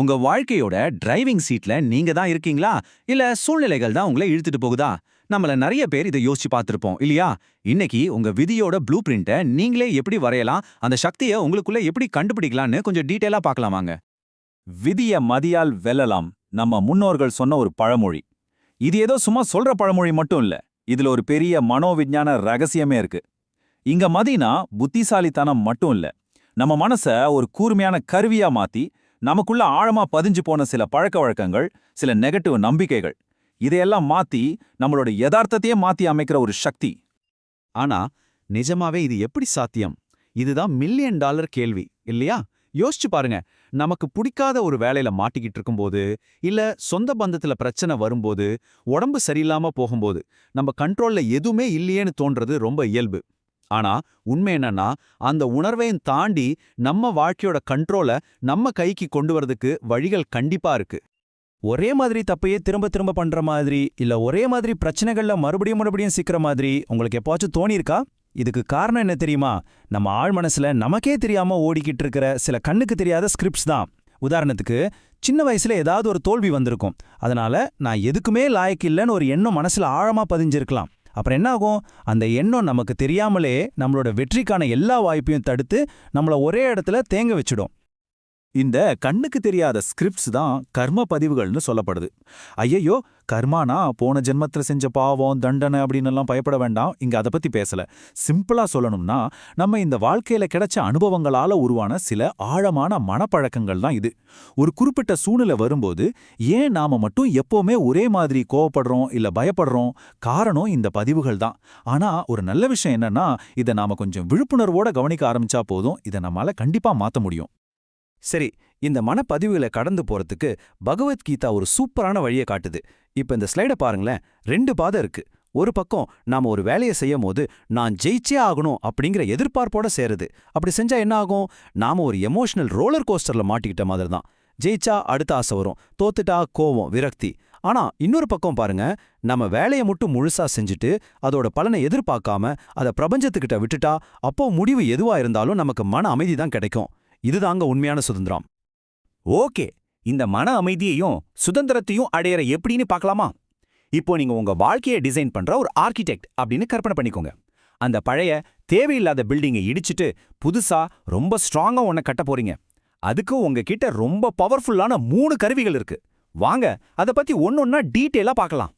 உங்க வாழ்க்கையோட டிரைவிங் சீட்ல நீங்க தான் இருக்கீங்களா இல்ல சூழ்நிலைகள் தான் உங்களை இழுத்துட்டு போகுதா? நம்மள நிறைய பேர் இதை யோசிச்சு பார்த்திருப்போம் இல்லையா? இன்னைக்கு உங்க விதியோட ப்ளூ பிரிண்ட்டை நீங்களே எப்படி வரையலாம், அந்த சக்தியை உங்களுக்குள்ள எப்படி கண்டுபிடிக்கலாம்னு கொஞ்சம் டீட்டெயிலா பார்க்கலாமாங்க. விதிய மதியால் வெல்லலாம் நம்ம முன்னோர்கள் சொன்ன ஒரு பழமொழி. இது ஏதோ சும்மா சொல்ற பழமொழி மட்டும் இல்ல, இதுல ஒரு பெரிய மனோவிஞ்ஞான ரகசியமே இருக்கு. இங்க மதினா புத்திசாலித்தனம் மட்டும் இல்ல, நம்ம மனச ஒரு கூர்மையான கருவியா மாத்தி நமக்குள்ள ஆழமா பதிஞ்சு போன சில பழக்க வழக்கங்கள், சில நெகட்டிவ் நம்பிக்கைகள், இதையெல்லாம் மாத்தி நம்மளோட யதார்த்தத்தையே மாத்தி அமைக்கிற ஒரு சக்தி. ஆனா நிஜமாவே இது எப்படி சாத்தியம்? இதுதான் மில்லியன் டாலர் கேள்வி இல்லையா? யோசிச்சு பாருங்க. நமக்கு பிடிக்காத ஒரு வேலையில மாட்டிக்கிட்டு இருக்கும்போது, இல்ல சொந்த பந்தத்துல பிரச்சனை வரும்போது, உடம்பு சரியில்லாம போகும்போது, நம்ம கண்ட்ரோல்ல எதுவுமே இல்லையேன்னு தோன்றது ரொம்ப இயல்பு. ஆனா உண்மை என்னன்னா, அந்த உணர்வையும் தாண்டி நம்ம வாழ்க்கையோட கண்ட்ரோல நம்ம கைக்கு கொண்டு வரதுக்கு வழிகள் கண்டிப்பா இருக்கு. ஒரே மாதிரி தப்பையே திரும்ப திரும்ப பண்ற மாதிரி, இல்ல ஒரே மாதிரி பிரச்சனைகள்ல மறுபடியும் மறுபடியும் சிக்கிற மாதிரி உங்களுக்கு எப்போச்சும் தோணியிருக்கா? இதுக்கு காரணம் என்ன தெரியுமா? நம்ம ஆழ் மனசுல நமக்கே தெரியாம ஓடிக்கிட்டு இருக்கிற சில கண்ணுக்கு தெரியாத ஸ்கிரிப்ட்ஸ் தான். உதாரணத்துக்கு, சின்ன வயசுல ஏதாவது ஒரு தோல்வி வந்திருக்கும். அதனால நான் எதுக்குமே லாயக்கு இல்லைன்னு ஒரு எண்ணம் மனசுல ஆழமா பதிஞ்சிருக்கலாம். அப்புறம் என்ன ஆகும்? அந்த எண்ணம் நமக்கு தெரியாமலே நம்மளோட வெற்றிக்கான எல்லா வாய்ப்பையும் தடுத்து நம்மள ஒரே இடத்துல தேங்க வச்சிடும். இந்த கண்ணுக்கு தெரியாத ஸ்கிரிப்ட்ஸ் தான் கர்ம பதிவுகள்னு சொல்லப்படுது. ஐயையோ, கர்மானா போன ஜென்மத்துல செஞ்ச பாவம் தண்டனை அப்படின்னு எல்லாம் பயப்பட வேண்டாம். இங்க அதை பத்தி பேசல. சிம்பிளா சொல்லணும்னா, நம்ம இந்த வாழ்க்கையில கிடைச்ச அனுபவங்களால உருவான சில ஆழமான மனப்பழக்கங்கள் தான் இது. ஒரு குறிப்பிட்ட சூழ்நிலை வரும்போது ஏன் நாம மட்டும் எப்பவுமே ஒரே மாதிரி கோவப்படுறோம் இல்ல பயப்படுறோம்? காரணம் இந்த பதிவுகள் தான். ஆனா ஒரு நல்ல விஷயம் என்னன்னா, இதை நாம கொஞ்சம் விழிப்புணர்வோட கவனிக்க ஆரம்பிச்சா போதும், இதை நம்மால கண்டிப்பா மாத்த முடியும். சரி, இந்த மனப்பதிவுகளை கடந்து போறதுக்கு பகவத்கீதா ஒரு சூப்பரான வழியை காட்டுது. இப்ப இந்த ஸ்லைட பாருங்களேன். 2 பாதை இருக்கு. ஒரு பக்கம் நாம ஒரு வேலையை செய்யும் போது நான் ஜெயிச்சே ஆகணும் அப்படிங்கிற எதிர்பார்ப்போட சேருது. அப்படி செஞ்சா என்ன ஆகும்? நாம ஒரு எமோஷனல் ரோலர் கோஸ்டர்ல மாட்டிக்கிட்ட மாதிரி தான். ஜெயிச்சா அடுத்த ஆசை வரும், தோத்துட்டா கோவம், விரக்தி. ஆனா இன்னொரு பக்கம் பாருங்க, நம்ம வேலையை மட்டும் முழுசா செஞ்சுட்டு அதோட பலனை எதிர்பார்க்காம அதை பிரபஞ்சத்துக்கிட்ட விட்டுட்டா, அப்போ முடிவு எதுவா இருந்தாலும் நமக்கு மன அமைதி தான் கிடைக்கும். இதுதாங்க உண்மையான சுதந்திரம். ஓகே, இந்த மன அமைதியையும் சுதந்திரத்தையும் அடையிற எப்படின்னு பார்க்கலாமா? இப்போ நீங்க உங்க வாழ்க்கையை டிசைன் பண்ற ஒரு ஆர்கிடெக்ட் அப்படின்னு கற்பனை பண்ணிக்கோங்க. அந்த பழைய தேவையில்லாத பில்டிங்கை இடிச்சிட்டு புதுசா ரொம்ப ஸ்ட்ராங்கா ஒன்ன கட்ட போறீங்க. அதுக்கு உங்ககிட்ட ரொம்ப பவர்ஃபுல்லான 3 கருவிகள் இருக்கு. வாங்க அதை பத்தி ஒன்னொன்னா டீட்டெயிலா பார்க்கலாம்.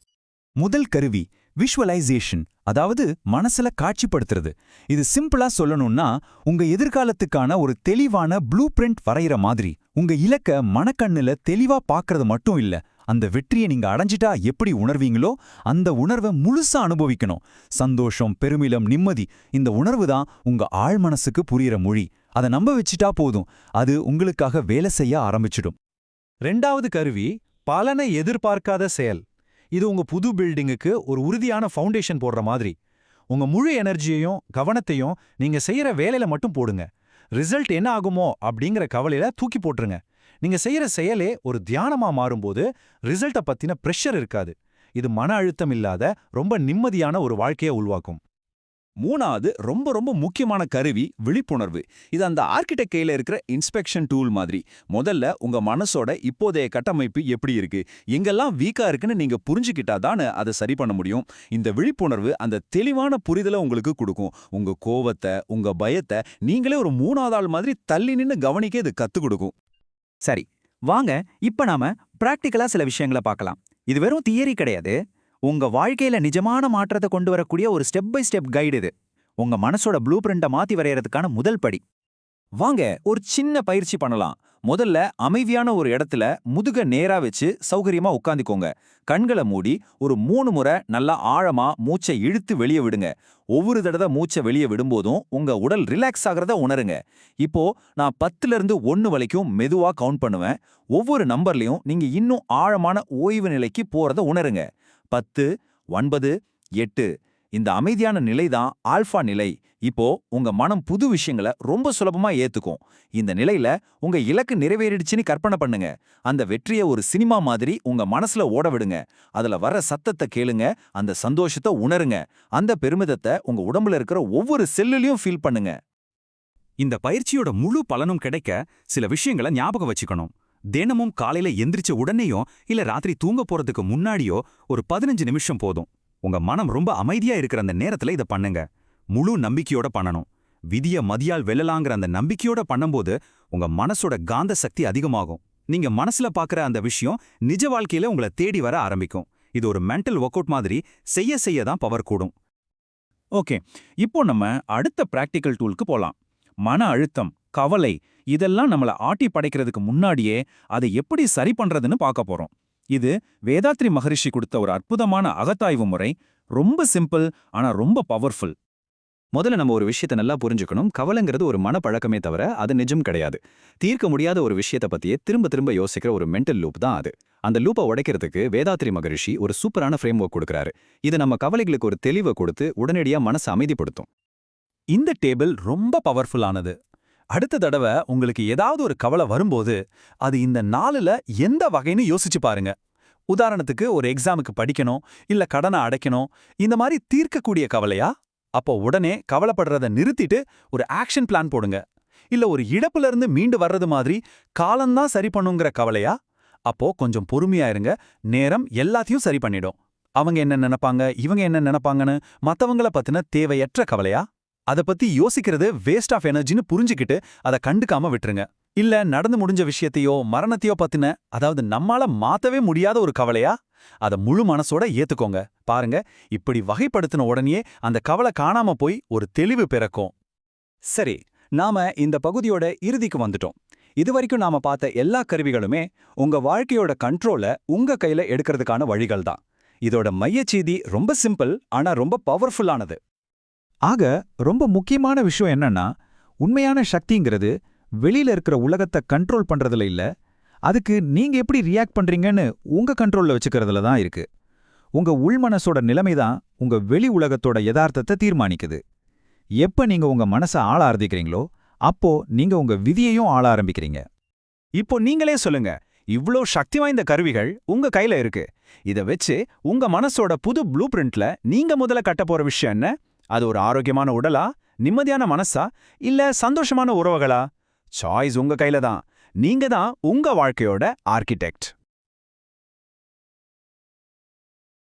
முதல் கருவி விஷுவலைசேஷன், அதாவது மனசுல காட்சிப்படுத்துறது. இது சிம்பிளா சொல்லணும்னா, உங்க எதிர்காலத்துக்கான ஒரு தெளிவான ப்ளூ பிரிண்ட் வரைகிற மாதிரி. உங்க இலக்க மனக்கண்ணுல தெளிவா பார்க்கறது மட்டும் இல்ல, அந்த வெற்றியை நீங்க அடைஞ்சிட்டா எப்படி உணர்வீங்களோ அந்த உணர்வை முழுசா அனுபவிக்கணும். சந்தோஷம், பெருமிதம், நிம்மதி, இந்த உணர்வு தான் உங்க ஆழ் மனசுக்கு புரியிற மொழி. அதை நம்ப வச்சிட்டா போதும், அது உங்களுக்காக வேலை செய்ய ஆரம்பிச்சிடும். 2வது கருவி பலனை எதிர்பார்க்காத செயல். இது உங்க புது பில்டிங்குக்கு ஒரு உறுதியான ஃபவுண்டேஷன் போடுற மாதிரி. உங்க முழு எனர்ஜியையும் கவனத்தையும் நீங்க செய்யற வேலையில மட்டும் போடுங்க. ரிசல்ட் என்ன ஆகுமோ அப்படிங்கிற கவலையில தூக்கி போட்டுருங்க. நீங்க செய்யற செயலே ஒரு தியானமா மாறும்போது ரிசல்ட்டை பத்தின பிரஷர் இருக்காது. இது மன அழுத்தம் இல்லாத ரொம்ப நிம்மதியான ஒரு வாழ்க்கையை உருவாக்கும். 3வது ரொம்ப ரொம்ப முக்கியமான கருவி விழிப்புணர்வு. இது அந்த ஆர்கிடெக்ட் கையில இருக்கிற இன்ஸ்பெக்ஷன் டூல் மாதிரி. முதல்ல உங்க மனசோட இப்போதைய கட்டமைப்பு எப்படி இருக்கு, எங்கெல்லாம் வீக்கா இருக்குன்னு நீங்க புரிஞ்சுக்கிட்டாதான் அதை சரி பண்ண முடியும். இந்த விழிப்புணர்வு அந்த தெளிவான புரிதலை உங்களுக்கு கொடுக்கும். உங்க கோவத்தை, உங்க பயத்தை நீங்களே ஒரு 3வது ஆள் மாதிரி தள்ளி நின்னு கவனிக்க இது கத்து கொடுக்கும். சரி, வாங்க இப்ப நாம பிராக்டிக்கலா சில விஷயங்களை பார்க்கலாம். இது வெறும் தியரி கிடையாது. உங்க வாழ்க்கையில நிஜமான மாற்றத்தை கொண்டு வரக்கூடிய ஒரு ஸ்டெப் பை ஸ்டெப் கைடு இது. உங்க மனசோட ப்ளூ பிரிண்ட்டை மாத்தி வரையறதுக்கான முதல் படி. வாங்க ஒரு சின்ன பயிற்சி பண்ணலாம். முதல்ல அமைதியான ஒரு இடத்துல முதுக நேரா வச்சு சௌகரியமா உட்காந்துக்கோங்க. கண்களை மூடி ஒரு 3 முறை நல்லா ஆழமா மூச்சை இழுத்து வெளியே விடுங்க. ஒவ்வொரு தடவை மூச்சை வெளியே விடும்போதும் உங்க உடல் ரிலாக்ஸ் ஆகிறத உணருங்க. இப்போ நான் 10ல இருந்து 1 வரைக்கும் மெதுவா கவுண்ட் பண்ணுவேன். ஒவ்வொரு நம்பர்லயும் நீங்க இன்னும் ஆழமான ஓய்வு நிலைக்கு போறத உணருங்க. 10, 9, 8. இந்த அமைதியான நிலைதான் ஆல்பா நிலை. இப்போ உங்க மனம் புது விஷயங்களை ரொம்ப சுலபமா ஏத்துக்கும். இந்த நிலையில உங்க இலக்கு நிறைவேறிடுச்சுன்னு கற்பனை பண்ணுங்க. அந்த வெற்றியை ஒரு சினிமா மாதிரி உங்க மனசுல ஓட விடுங்க. அதுல வர சத்தத்தை கேளுங்க, அந்த சந்தோஷத்தை உணருங்க, அந்த பெருமிதத்தை உங்க உடம்புல இருக்கிற ஒவ்வொரு செல்லுலயும் ஃபீல் பண்ணுங்க. இந்த பயிற்சியோட முழு பலனும் கிடைக்க சில விஷயங்களை ஞாபகம் வச்சுக்கணும். தினமும் காலையில எந்திரிச்ச உடனேயோ இல்ல ராத்திரி தூங்க போறதுக்கு முன்னாடியோ ஒரு 15 நிமிஷம் போதும். உங்க மனம் ரொம்ப அமைதியா இருக்கிற அந்த நேரத்துல இத பண்ணுங்க. முழு நம்பிக்கையோட பண்ணணும். விதிய மதியால் வெல்லலாங்கிற அந்த நம்பிக்கையோட பண்ணும்போது உங்க மனசோட காந்த சக்தி அதிகமாகும். நீங்க மனசுல பாக்குற அந்த விஷயம் நிஜ வாழ்க்கையில உங்களை தேடி வர ஆரம்பிக்கும். இது ஒரு மென்டல் ஒர்க் அவுட் மாதிரி செய்ய தான் பவர் கூடும். ஓகே, இப்போ நம்ம அடுத்த பிராக்டிக்கல் டூலுக்கு போலாம். மன அழுத்தம், கவலை இதெல்லாம் நம்மள ஆட்டி படைக்கிறதுக்கு முன்னாடியே அதை எப்படி சரி பண்றதுன்னு பார்க்க போறோம். இது வேதாத்ரி மகரிஷி கொடுத்த ஒரு அற்புதமான அகத்தாய்வு முறை. ரொம்ப சிம்பிள், ஆனா ரொம்ப பவர்ஃபுல். முதல்ல நம்ம ஒரு விஷயத்தை நல்லா புரிஞ்சுக்கணும். கவலைங்கிறது ஒரு மனப்பழக்கமே தவிர அது நிஜம் கிடையாது. தீர்க்க முடியாத ஒரு விஷயத்தை பத்தியே திரும்ப திரும்ப யோசிக்கிற ஒரு மென்டல் லூப் தான் அது. அந்த லூப்பை உடைக்கிறதுக்கு வேதாத்ரி மகரிஷி ஒரு சூப்பரான ஃப்ரேம் ஒர்க் கொடுக்குறாரு. இது நம்ம கவலைகளுக்கு ஒரு தெளிவை கொடுத்து உடனடியா மனசை அமைதிப்படுத்தும். இந்த டேபிள் ரொம்ப பவர்ஃபுல்லானது. அடுத்த தடவை உங்களுக்கு ஏதாவது ஒரு கவலை வரும்போது அது இந்த 4ல எந்த வகைன்னு யோசிச்சு பாருங்க. உதாரணத்துக்கு ஒரு எக்ஸாமுக்கு படிக்கணும், இல்ல கடனை அடைக்கணும், இந்த மாதிரி தீர்க்கக்கூடிய கவலையா? அப்போ உடனே கவலைப்படுறத நிறுத்திட்டு ஒரு ஆக்ஷன் பிளான் போடுங்க. இல்ல ஒரு இழப்புல இருந்து மீண்டு வர்றது மாதிரி காலம்தான் சரி பண்ணுங்கிற கவலையா? அப்போ கொஞ்சம் பொறுமையா இருங்க. நேரம் எல்லாத்தையும் சரி பண்ணிடும். அவங்க என்ன நினைப்பாங்க, இவங்க என்ன நினைப்பாங்கன்னு மத்தவங்கள பத்தின தேவையற்ற கவலையா? அத பத்தி யோசிக்கிறது வேஸ்ட் ஆஃப் எனர்ஜின்னு புரிஞ்சுக்கிட்டு அதை கண்டுக்காம விட்டுருங்க. இல்ல நடந்து முடிஞ்ச விஷயத்தையோ மரணத்தையோ பத்தின, அதாவது நம்மால மாத்தவே முடியாத ஒரு கவலையா? அத முழு மனசோட ஏத்துக்கோங்க. பாருங்க, இப்படி வகைப்படுத்தின உடனே அந்த கவலை காணாம போய் ஒரு தெளிவு பிறக்கும். சரி, நாம இந்த பகுதியோட இறுதிக்கு வந்துட்டோம். இதுவரைக்கும் நாம பார்த்த எல்லா கருவிகளுமே உங்க வாழ்க்கையோட கண்ட்ரோல உங்க கையில எடுக்கிறதுக்கான வழிகள் தான். இதோட மையச்செய்தி ரொம்ப சிம்பிள், ஆனா ரொம்ப பவர்ஃபுல்லானது. ஆக ரொம்ப முக்கியமான விஷயம் என்னன்னா, உண்மையான சக்திங்கிறது வெளியில இருக்கிற உலகத்தை கண்ட்ரோல் பண்றதுல இல்ல, அதுக்கு நீங்க எப்படி ரியாக்ட் பண்றீங்கன்னு உங்க கண்ட்ரோல்ல வச்சுக்கிறதுல தான் இருக்கு. உங்க உள்மனசோட நிலைமை தான் உங்க வெளி உலகத்தோட யதார்த்தத்தை தீர்மானிக்குது. எப்ப நீங்க உங்க மனசை ஆள ஆரம்பிக்கிறீங்களோ அப்போ நீங்க உங்க விதியையும் ஆள ஆரம்பிக்கிறீங்க. இப்போ நீங்களே சொல்லுங்க, இவ்ளோ சக்தி வாய்ந்த கருவிகள் உங்க கையில இருக்கு. இத வச்சு உங்க மனசோட புது ப்ளூ பிரிண்ட்ல நீங்க முதல்ல கட்ட போற விஷயம் என்ன? அது ஒரு ஆரோக்கியமான உடலா, நிம்மதியான மனசா, இல்ல சந்தோஷமான உறவுகளா? சாய்ஸ் உங்க கையில தான். நீங்க தான் உங்க வாழ்க்கையோட ஆர்கிடெக்ட்.